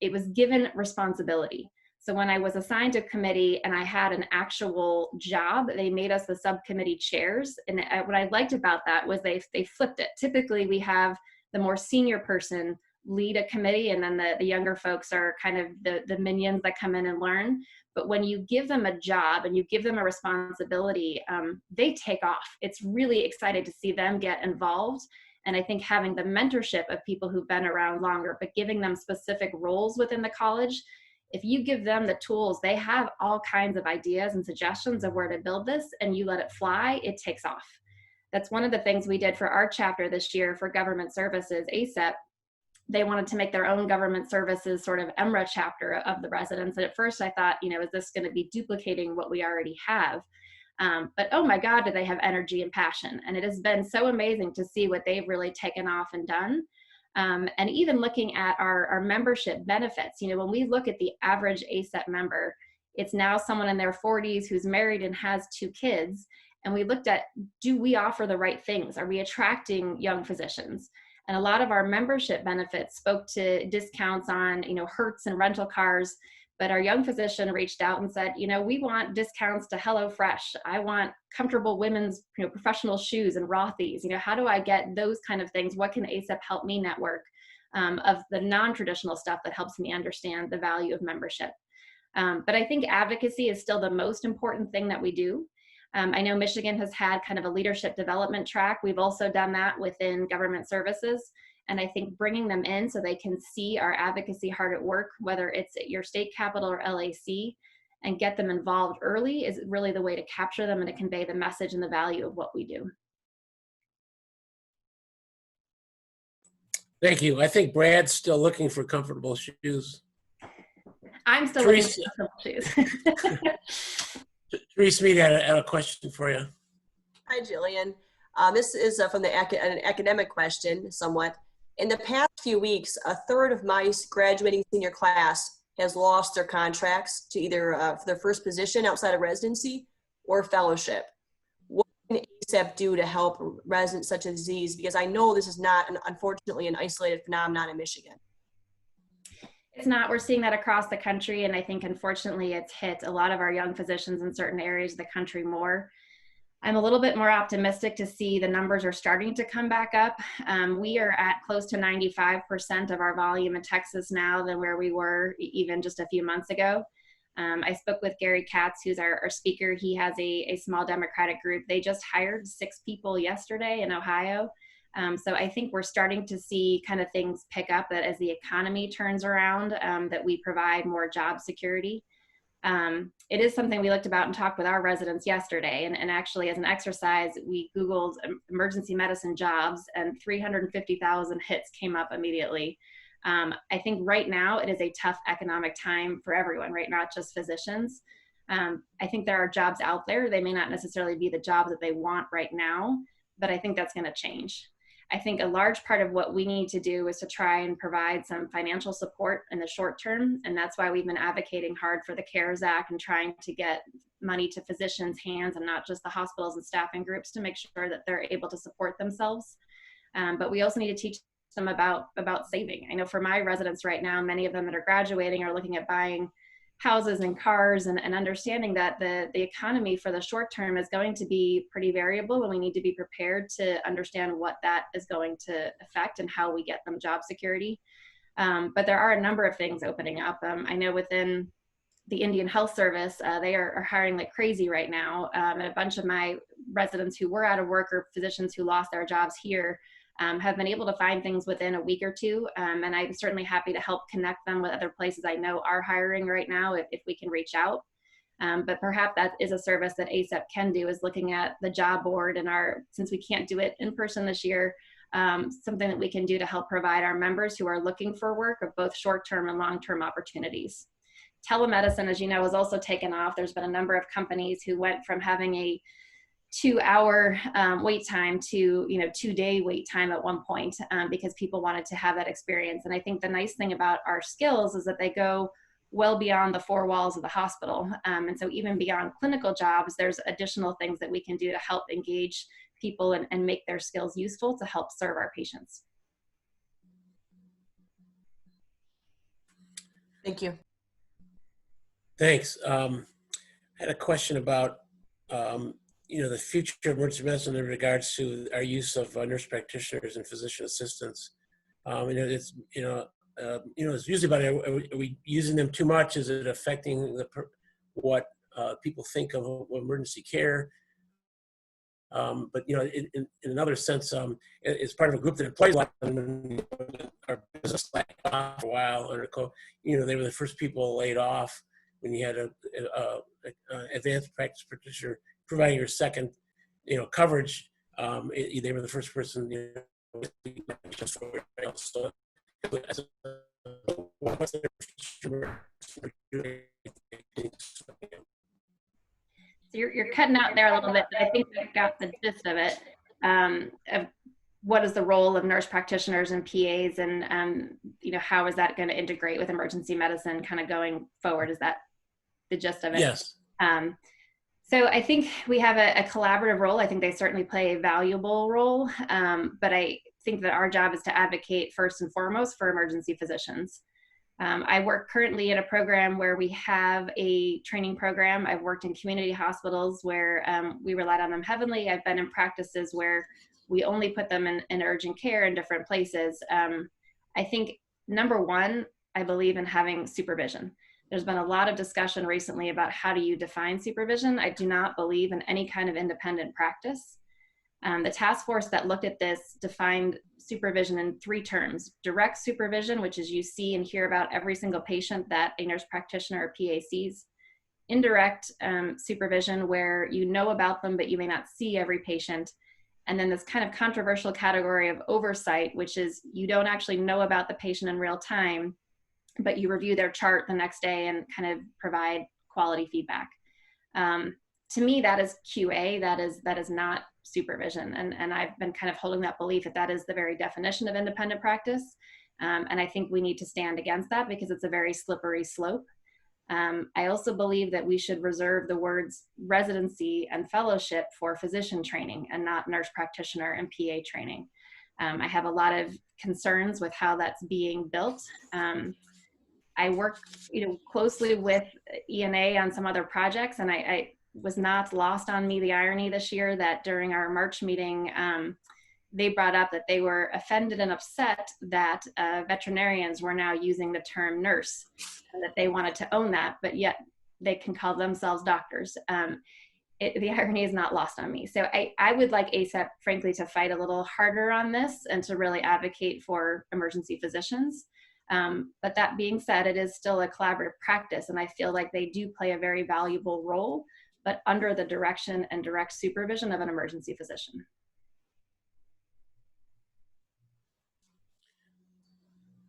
It was given responsibility. So when I was assigned to a committee and I had an actual job, they made us the subcommittee chairs. And what I liked about that was they flipped it. Typically we have the more senior person lead a committee, and then the younger folks are kind of the minions that come in and learn. But when you give them a job and you give them a responsibility, they take off. It's really exciting to see them get involved. And I think having the mentorship of people who've been around longer, but giving them specific roles within the college, if you give them the tools, they have all kinds of ideas and suggestions of where to build this, and you let it fly, it takes off. That's one of the things we did for our chapter this year for government services, ACEP. They wanted to make their own government services sort of EMRA chapter of the residents. And at first I thought, is this going to be duplicating what we already have? But oh my God, do they have energy and passion. And it has been so amazing to see what they've really taken off and done. And even looking at our membership benefits. You know, when we look at the average ACEP member, it's now someone in their 40s who's married and has 2 kids. And we looked at, do we offer the right things? Are we attracting young physicians? And a lot of our membership benefits spoke to discounts on, you know, Hertz and rental cars. But our young physician reached out and said, you know, we want discounts to HelloFresh. I want comfortable women's, you know, professional shoes and Rothy's. You know, how do I get those kind of things? What can ACEP help me network of the non-traditional stuff that helps me understand the value of membership? But I think advocacy is still the most important thing that we do. I know Michigan has had kind of a leadership development track. We've also done that within government services. And I think bringing them in so they can see our advocacy heart at work, whether it's at your state capital or LAC, and get them involved early is really the way to capture them and to convey the message and the value of what we do. Thank you. I think Brad's still looking for comfortable shoes. I'm still looking for comfortable shoes. Therese Mead had a question for you. Hi, Jillian. This is from an academic question, somewhat. In the past few weeks, a third of my graduating senior class has lost their contracts to either for their first position outside of residency or fellowship. What can ACEP do to help residents such as these? Because I know this is not, unfortunately, an isolated phenomenon in Michigan. It's not. We're seeing that across the country, and I think, unfortunately, it's hit a lot of our young physicians in certain areas of the country more. I'm a little bit more optimistic to see the numbers are starting to come back up. We are at close to 95% of our volume in Texas now than where we were even just a few months ago. I spoke with Gary Katz, who's our speaker. He has a small Democratic group. They just hired 6 people yesterday in Ohio. So I think we're starting to see kind of things pick up, that as the economy turns around, that we provide more job security. It is something we looked about and talked with our residents yesterday. And actually, as an exercise, we Googled emergency medicine jobs, and 350,000 hits came up immediately. I think right now it is a tough economic time for everyone, right? Not just physicians. I think there are jobs out there. They may not necessarily be the jobs that they want right now, but I think that's going to change. I think a large part of what we need to do is to try and provide some financial support in the short term. And that's why we've been advocating hard for the CARES Act and trying to get money to physicians' hands and not just the hospitals and staffing groups to make sure that they're able to support themselves. But we also need to teach them about saving. I know for my residents right now, many of them that are graduating are looking at buying houses and cars, and understanding that the economy for the short term is going to be pretty variable, and we need to be prepared to understand what that is going to affect and how we get them job security. But there are a number of things opening up. I know within the Indian Health Service, they are hiring like crazy right now. And a bunch of my residents who were out of work or physicians who lost their jobs here have been able to find things within a week or two. And I'm certainly happy to help connect them with other places I know are hiring right now if we can reach out. But perhaps that is a service that ACEP can do, is looking at the job board and since we can't do it in person this year, something that we can do to help provide our members who are looking for work of both short-term and long-term opportunities. Telemedicine, as you know, has also taken off. There's been a number of companies who went from having a 2-hour wait time to 2-day wait time at one point, because people wanted to have that experience. And I think the nice thing about our skills is that they go well beyond the 4 walls of the hospital. And so even beyond clinical jobs, there's additional things that we can do to help engage people and make their skills useful to help serve our patients. Thank you. Thanks. I had a question about the future of emergency medicine in regards to our use of nurse practitioners and physician assistants. It's usually about, are we using them too much? Is it affecting what people think of emergency care? But in another sense, it's part of a group that employs a lot of them. Our business laid off for a while. They were the first people laid off when you had a advanced practice practitioner providing your second, coverage. They were the first person, just for else. So, you're cutting out there a little bit, but I think I got the gist of it. what is the role of nurse practitioners and PAs, and how is that going to integrate with emergency medicine kind of going forward? Is that the gist of it? Yes. So I think we have a collaborative role. I think they certainly play a valuable role, but I think that our job is to advocate first and foremost for emergency physicians. I work currently in a program where we have a training program. I've worked in community hospitals where we relied on them heavily. I've been in practices where we only put them in urgent care in different places. I think, number one, I believe in having supervision. There's been a lot of discussion recently about how do you define supervision. I do not believe in any kind of independent practice. The task force that looked at this defined supervision in 3 terms: direct supervision, which is you see and hear about every single patient that a nurse practitioner or PA sees; indirect supervision, where you know about them but you may not see every patient; and then this kind of controversial category of oversight, which is you don't actually know about the patient in real time, but you review their chart the next day and kind of provide quality feedback. To me, that is QA. That is not supervision. And I've been kind of holding that belief that that is the very definition of independent practice. And I think we need to stand against that because it's a very slippery slope. I also believe that we should reserve the words residency and fellowship for physician training and not nurse practitioner and PA training. I have a lot of concerns with how that's being built. I work closely with ENA on some other projects, and I was not lost on me the irony this year that during our March meeting, they brought up that they were offended and upset that veterinarians were now using the term nurse, and that they wanted to own that, but yet they can call themselves doctors. The irony is not lost on me. So I would like ACEP, frankly, to fight a little harder on this and to really advocate for emergency physicians. But that being said, it is still a collaborative practice, and I feel like they do play a very valuable role, but under the direction and direct supervision of an emergency physician.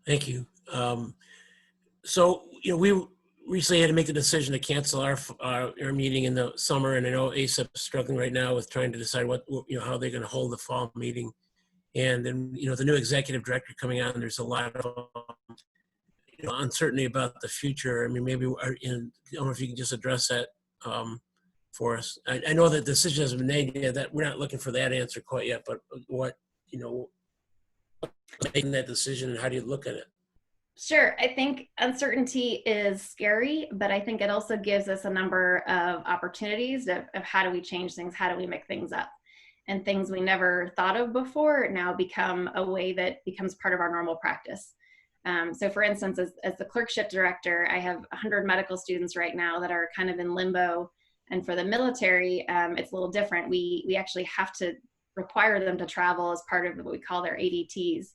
Thank you. So, we recently had to make the decision to cancel our meeting in the summer, and I know ACEP is struggling right now with trying to decide how they're going to hold the fall meeting. And then, the new executive director coming on, there's a lot of uncertainty about the future. I mean, maybe, I don't know if you can just address that for us. I know that decision has been made, that we're not looking for that answer quite yet, but what, making that decision and how do you look at it? Sure. I think uncertainty is scary, but I think it also gives us a number of opportunities of how do we change things, how do we make things up. And things we never thought of before now become a way that becomes part of our normal practice. So for instance, as the clerkship director, I have 100 medical students right now that are kind of in limbo. And for the military, it's a little different. We actually have to require them to travel as part of what we call their ADTs.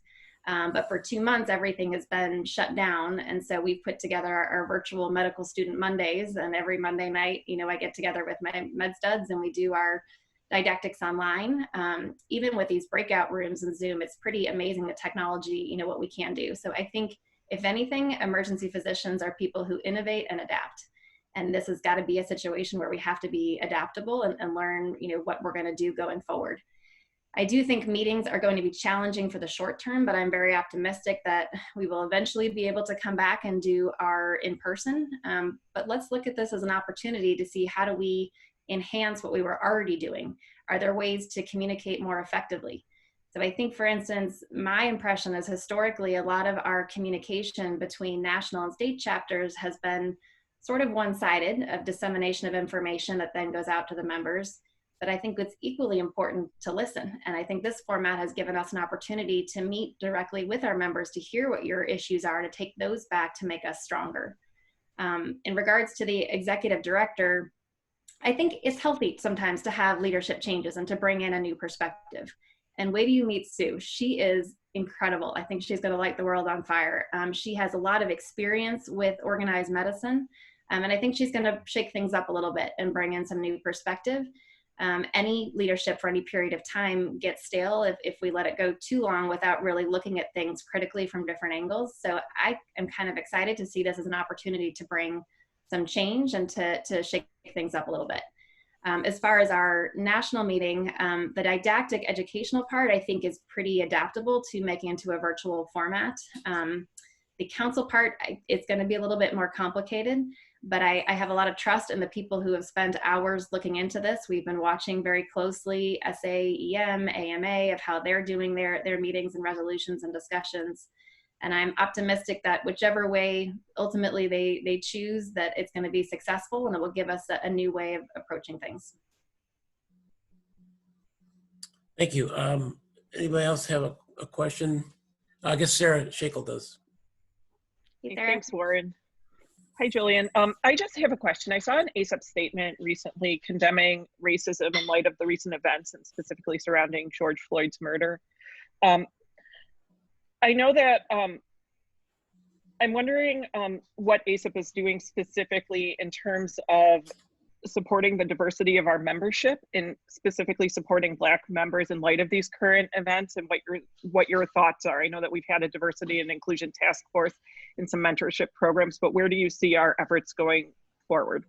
But for 2 months, everything has been shut down. And so we've put together our virtual medical student Mondays. And every Monday night, I get together with my med studs and we do our didactics online. Even with these breakout rooms and Zoom, it's pretty amazing the technology, what we can do. So I think, if anything, emergency physicians are people who innovate and adapt. And this has got to be a situation where we have to be adaptable and learn, what we're going to do going forward. I do think meetings are going to be challenging for the short term, but I'm very optimistic that we will eventually be able to come back and do our in-person. But let's look at this as an opportunity to see how do we enhance what we were already doing. Are there ways to communicate more effectively? So I think, for instance, my impression is historically a lot of our communication between national and state chapters has been sort of one-sided, of dissemination of information that then goes out to the members. But I think it's equally important to listen. And I think this format has given us an opportunity to meet directly with our members, to hear what your issues are, to take those back to make us stronger. In regards to the executive director, I think it's healthy sometimes to have leadership changes and to bring in a new perspective. And wait till you meet Sue. She is incredible. I think she's going to light the world on fire. She has a lot of experience with organized medicine. And I think she's going to shake things up a little bit and bring in some new perspective. Any leadership for any period of time gets stale if we let it go too long without really looking at things critically from different angles. So I am kind of excited to see this as an opportunity to bring some change and to shake things up a little bit. As far as our national meeting, the didactic educational part, I think, is pretty adaptable to making into a virtual format. The council part, it's going to be a little bit more complicated, but I have a lot of trust in the people who have spent hours looking into this. We've been watching very closely SAEM, AMA, of how they're doing their meetings and resolutions and discussions. And I'm optimistic that whichever way ultimately they choose, that it's going to be successful and it will give us a new way of approaching things. Thank you. Anybody else have a question? I guess Sarah Jekyll does. Hey, thanks, Warren. Hi, Julian. I just have a question. I saw an ACEP statement recently condemning racism in light of the recent events and specifically surrounding George Floyd's murder. I know that I'm wondering what ACEP is doing specifically in terms of supporting the diversity of our membership and specifically supporting Black members in light of these current events, and what your thoughts are. I know that we've had a diversity and inclusion task force and some mentorship programs, but where do you see our efforts going forward?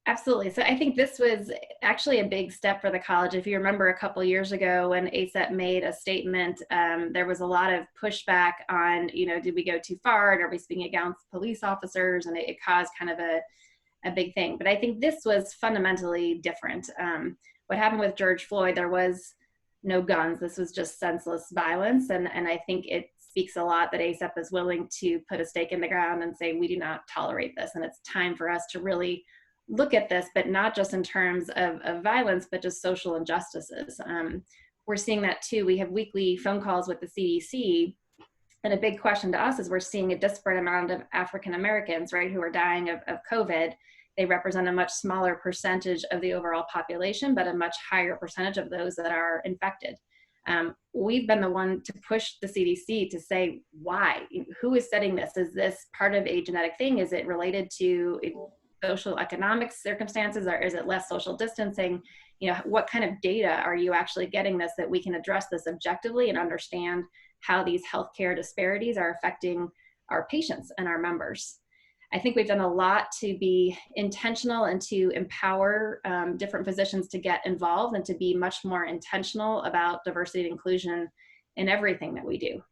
Absolutely. So I think this was actually a big step for the college. If you remember a couple years ago when ACEP made a statement, there was a lot of pushback on, did we go too far? And are we speaking against police officers? And it caused kind of a big thing. But I think this was fundamentally different. What happened with George Floyd, there was no guns. This was just senseless violence. And I think it speaks a lot that ACEP is willing to put a stake in the ground and say, we do not tolerate this. And it's time for us to really look at this, but not just in terms of violence, but just social injustices. We're seeing that too. We have weekly phone calls with the CDC. And a big question to us is we're seeing a disparate amount of African Americans, right, who are dying of COVID. They represent a much smaller percentage of the overall population, but a much higher percentage of those that are infected. We've been the one to push the CDC to say, why? Who is setting this? Is this part of a genetic thing? Is it related to social economic circumstances, or is it less social distancing? What kind of data are you actually getting this that we can address this objectively and understand how these healthcare disparities are affecting our patients and our members? I think we've done a lot to be intentional and to empower different physicians to get involved and to be much more intentional about diversity and inclusion in everything that we do.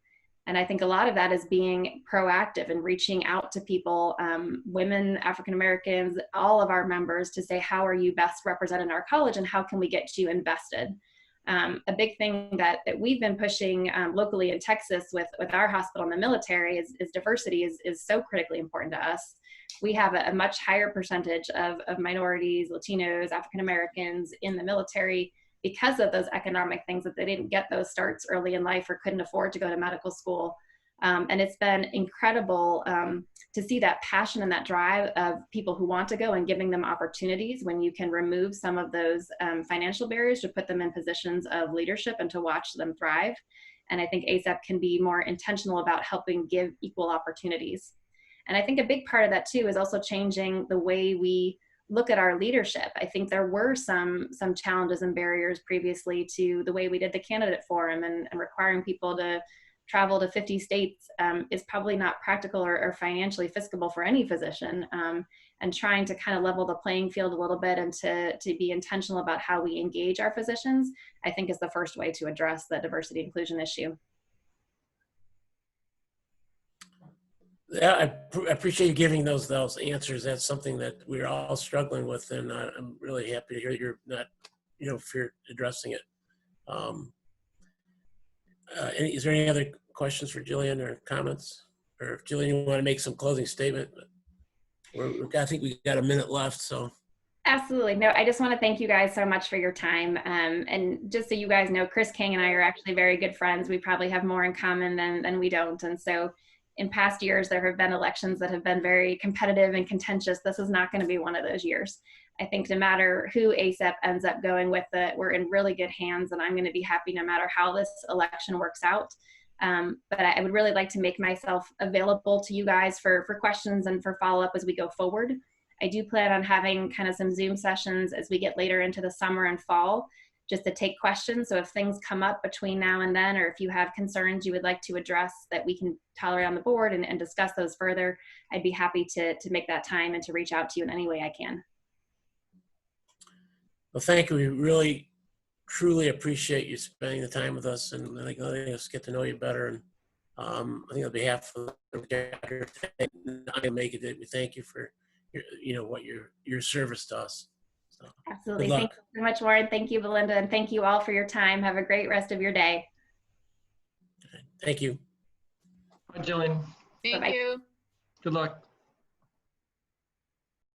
And I think a lot of that is being proactive and reaching out to people, women, African Americans, all of our members, to say, how are you best represented in our college and how can we get you invested? A big thing that we've been pushing locally in Texas with our hospital and the military is diversity is so critically important to us. We have a much higher percentage of minorities, Latinos, African Americans in the military because of those economic things, that they didn't get those starts early in life or couldn't afford to go to medical school. And it's been incredible to see that passion and that drive of people who want to go and giving them opportunities when you can remove some of those financial barriers to put them in positions of leadership and to watch them thrive. And I think ACEP can be more intentional about helping give equal opportunities. And I think a big part of that too is also changing the way we look at our leadership. I think there were some challenges and barriers previously to the way we did the candidate forum, and requiring people to travel to 50 states is probably not practical or financially feasible for any physician. And trying to kind of level the playing field a little bit and to be intentional about how we engage our physicians, I think is the first way to address the diversity inclusion issue. Yeah, I appreciate you giving those answers. That's something that we're all struggling with, and I'm really happy to hear you're not, fear addressing it. Is there any other questions for Jillian or comments? Or if Jillian, you want to make some closing statement? I think we got a minute left, so. Absolutely. No, I just want to thank you guys so much for your time. And just so you guys know, Chris Kang and I are actually very good friends. We probably have more in common than we don't. And so in past years, there have been elections that have been very competitive and contentious. This is not going to be one of those years. I think no matter who ACEP ends up going with, we're in really good hands, and I'm going to be happy no matter how this election works out. But I would really like to make myself available to you guys for questions and for follow-up as we go forward. I do plan on having kind of some Zoom sessions as we get later into the summer and fall, just to take questions. So if things come up between now and then, or if you have concerns you would like to address that we can tolerate on the board and discuss those further, I'd be happy to make that time and to reach out to you in any way I can. Well, thank you. We really, truly appreciate you spending the time with us and letting us get to know you better. And I think on behalf of I make it, we thank you for your service to us. So, Absolutely. good luck. Thank you so much, Warren. Thank you, Belinda. And thank you all for your time. Have a great rest of your day. Thank you. Bye, Jillian. Thank you. Good luck.